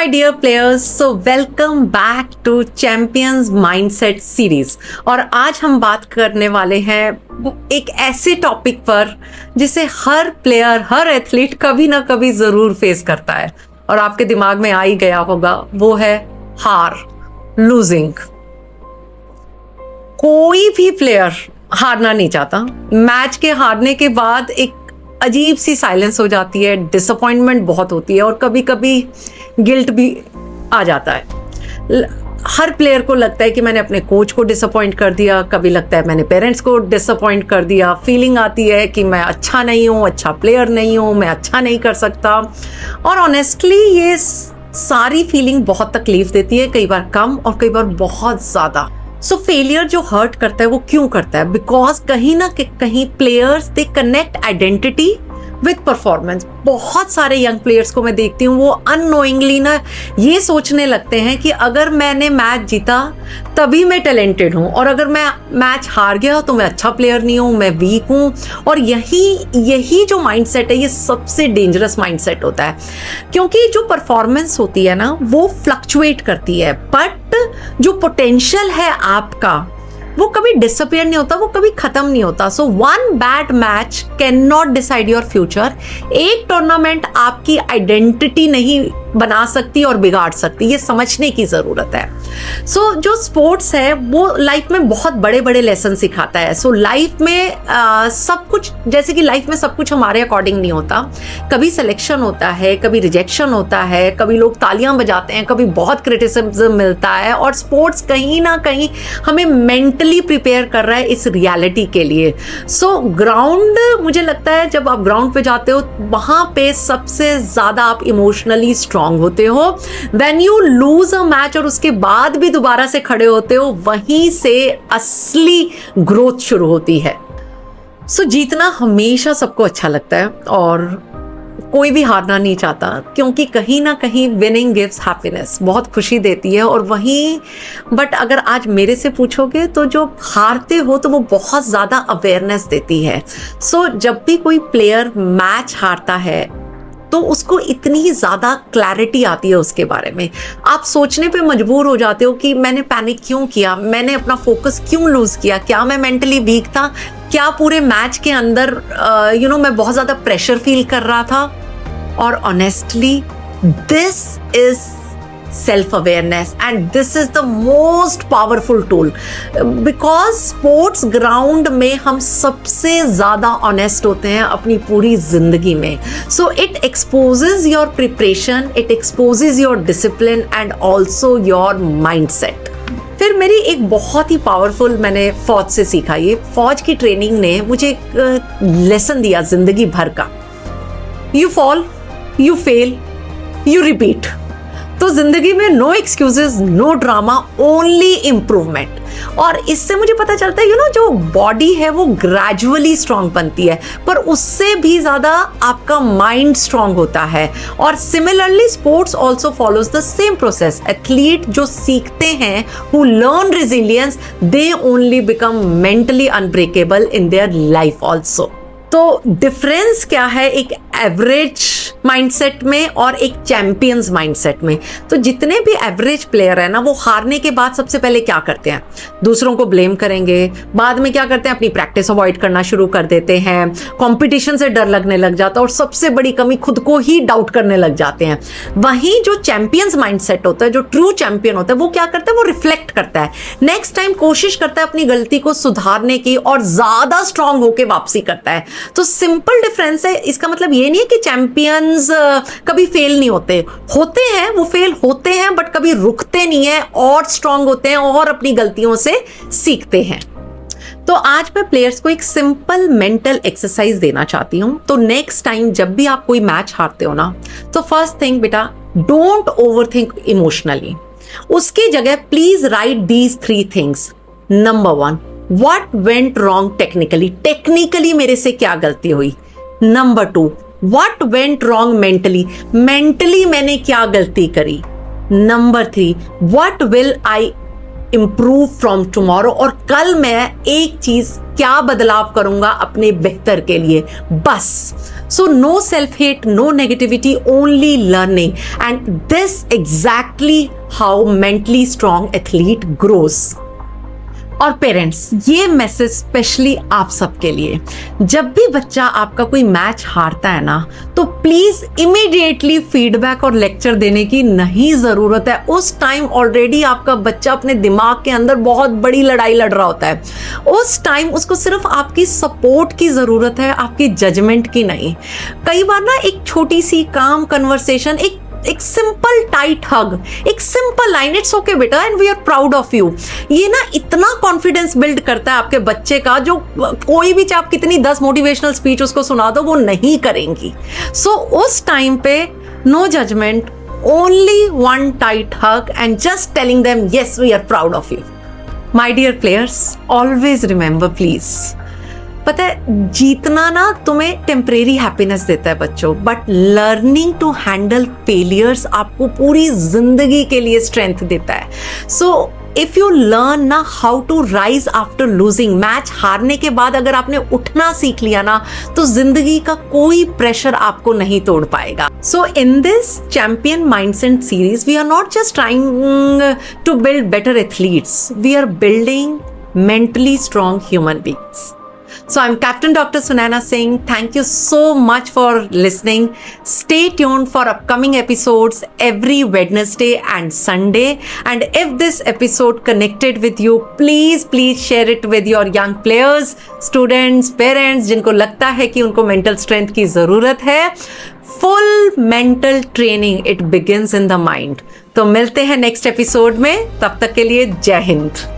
my dear players, so welcome back to Champions Mindset Series। और आज हम बात करने वाले हैं एक ऐसे टॉपिक पर जिसे हर प्लेयर, हर एथलीट कभी ना कभी ज़रूर फेस करता है और आपके दिमाग में आ ही गया होगा, वो है हार, लूजिंग। कोई भी प्लेयर हारना नहीं चाहता। मैच के हारने के बाद एक अजीब सी साइलेंस हो जाती है, डिसअपॉइंटमेंट बहुत होती है और कभी कभी गिल्ट भी आ जाता है। हर प्लेयर को लगता है कि मैंने अपने कोच को डिसअपॉइंट कर दिया, कभी लगता है मैंने पेरेंट्स को डिसअपॉइंट कर दिया, फीलिंग आती है कि मैं अच्छा नहीं हूँ, अच्छा प्लेयर नहीं हूँ, मैं अच्छा नहीं कर सकता। और ऑनेस्टली ये सारी फीलिंग बहुत तकलीफ देती है, कई बार कम और कई बार बहुत ज़्यादा। सो फेलियर जो हर्ट करता है वो क्यों करता है? बिकॉज कहीं ना कहीं players they connect identity with performance. बहुत सारे यंग प्लेयर्स को मैं देखती हूँ, वो अननोइंगली ना ये सोचने लगते हैं कि अगर मैंने मैच जीता तभी मैं टैलेंटेड हूँ और अगर मैं मैच हार गया तो मैं अच्छा प्लेयर नहीं हूँ, मैं वीक हूँ। और यही जो माइंडसेट है ये सबसे डेंजरस माइंडसेट होता है, क्योंकि जो परफॉर्मेंस होती है ना वो फ्लक्चुएट करती है, बट जो पोटेंशियल है आपका वो कभी डिसअपियर नहीं होता, वो कभी खत्म नहीं होता। So one bad match can not decide your future. एक टूर्नामेंट आपकी आइडेंटिटी नहीं बना सकती और बिगाड़ सकती, ये समझने की ज़रूरत है। सो जो स्पोर्ट्स है वो लाइफ में बहुत बड़े बड़े लेसन सिखाता है। सो लाइफ में सब कुछ, जैसे कि लाइफ में सब कुछ हमारे अकॉर्डिंग नहीं होता। कभी सिलेक्शन होता है, कभी रिजेक्शन होता है, कभी लोग तालियां बजाते हैं, कभी बहुत क्रिटिसिज्म मिलता है। और स्पोर्ट्स कहीं ना कहीं हमें मेंटली प्रिपेयर कर रहा है इस रियलिटी के लिए। सो ग्राउंड, मुझे लगता है जब आप ग्राउंड पे जाते हो वहाँ पे सबसे ज़्यादा आप इमोशनली स्ट्रांग होते हो। When you lose a match और उसके बाद भी दोबारा से खड़े होते हो, वहीं से असली ग्रोथ शुरू होती है। सो जीतना हमेशा सबको अच्छा लगता है और कोई भी हारना नहीं चाहता, क्योंकि कहीं ना कहीं विनिंग गिव्स हैप्पीनेस, बहुत खुशी देती है। और वहीं बट अगर आज मेरे से पूछोगे तो जो हारते हो तो वो बहुत ज़्यादा अवेयरनेस देती है। सो जब भी कोई प्लेयर मैच हारता है तो उसको इतनी ज़्यादा क्लैरिटी आती है उसके बारे में, आप सोचने पे मजबूर हो जाते हो कि मैंने पैनिक क्यों किया, मैंने अपना फोकस क्यों लूज़ किया, क्या मैं मेंटली वीक था, क्या पूरे मैच के अंदर मैं बहुत ज़्यादा प्रेशर फील कर रहा था। और honestly this is self awareness and this is the most powerful tool, because sports ground में हम सबसे ज़्यादा ऑनेस्ट होते हैं अपनी पूरी जिंदगी में। So it exposes your preparation, it exposes your discipline and also your mindset. फिर मेरी एक बहुत ही पावरफुल, मैंने फौज से सीखा, ये फौज की ट्रेनिंग ने मुझे एक लेसन दिया जिंदगी भर का। You fall, you fail, you repeat. तो जिंदगी में no excuses, no drama, only improvement. और इससे मुझे पता चलता है जो बॉडी है वो ग्रेजुअली स्ट्रांग बनती है, पर उससे भी ज़्यादा आपका माइंड स्ट्रांग होता है। और similarly sports also follows the same process. Athlete जो सीखते हैं, who learn resilience, they only become mentally unbreakable in their life also. तो डिफरेंस क्या है एक एवरेज माइंडसेट में और एक चैंपियंस माइंडसेट में? तो जितने भी एवरेज प्लेयर है ना, वो हारने के बाद सबसे पहले क्या करते हैं? दूसरों को ब्लेम करेंगे। बाद में क्या करते हैं? अपनी प्रैक्टिस अवॉइड करना शुरू कर देते हैं, कंपटीशन से डर लगने लग जाता है और सबसे बड़ी कमी खुद को ही डाउट करने लग जाते हैं। वहीं जो चैंपियंस माइंडसेट होता है, जो ट्रू चैंपियन होता है, वो क्या करता है? वो रिफ्लेक्ट करता है, नेक्स्ट टाइम कोशिश करता है अपनी गलती को सुधारने की और ज्यादा स्ट्रांग होकर वापसी करता है। तो सिंपल डिफरेंस है। इसका मतलब ये नहीं है कि चैंपियंस कभी फेल नहीं होते हैं, वो फेल होते हैं बट कभी रुकते नहीं है और स्ट्रांग होते हैं और अपनी गलतियों से सीखते हैं। तो आज मैं प्लेयर्स को एक सिंपल मेंटल एक्सरसाइज देना चाहती हूं। तो नेक्स्ट टाइम जब भी आप कोई मैच हारते हो ना, तो फर्स्ट थिंग बेटा, डोंट ओवरथिंक इमोशनली। उसकी जगह please right these 3 things. Number 1, what went wrong technically मेरे से क्या गलती हुई। Number 2, what went wrong mentally मैंने क्या गलती करी। Number 3, what will I improve from tomorrow, और कल मैं एक चीज क्या बदलाव करूंगा अपने बेहतर के लिए, बस। So no self-hate, no negativity, only learning. And this exactly how mentally strong athlete grows. और पेरेंट्स, ये मैसेज स्पेशली आप सबके लिए, जब भी बच्चा आपका कोई मैच हारता है ना, तो प्लीज इमीडिएटली फीडबैक और लेक्चर देने की नहीं जरूरत है। उस टाइम ऑलरेडी आपका बच्चा अपने दिमाग के अंदर बहुत बड़ी लड़ाई लड़ रहा होता है। उस टाइम उसको सिर्फ आपकी सपोर्ट की जरूरत है, आपकी जजमेंट की नहीं। कई बार ना एक छोटी सी काम कन्वर्सेशन, एक सिंपल टाइट हग, एक सिंपल लाइन, इट्स ओके बेटा and we are proud of you, ये ना इतना कॉन्फिडेंस बिल्ड करता है आपके बच्चे का, जो कोई भी चाहे आप कितनी 10 मोटिवेशनल स्पीच उसको सुना दो, वो नहीं करेंगी। सो उस टाइम पे no judgement, only one tight hug and just telling them yes we are proud of you. My dear players, always remember please, पता है जीतना ना तुम्हें टेम्परेरी हैप्पीनेस देता है बच्चों, but learning to handle failures आपको पूरी जिंदगी के लिए स्ट्रेंथ देता है। सो इफ यू लर्न ना how to rise after losing, match हारने के बाद अगर आपने उठना सीख लिया ना, तो जिंदगी का कोई प्रेशर आपको नहीं तोड़ पाएगा। So in this champion mindset series we are not just trying to build better athletes, we are building mentally strong human beings. So I'm Captain Dr. Sunaina Singh. Thank you so much for listening. Stay tuned for upcoming episodes every Wednesday and Sunday. And if this episode connected with you, please share it with your young players, students, parents, जिनको लगता है कि उनको mental strength की ज़रूरत है। Full mental training, it begins in the mind. तो मिलते हैं नेक्स्ट एपिसोड में, तब तक के लिए जय हिंद।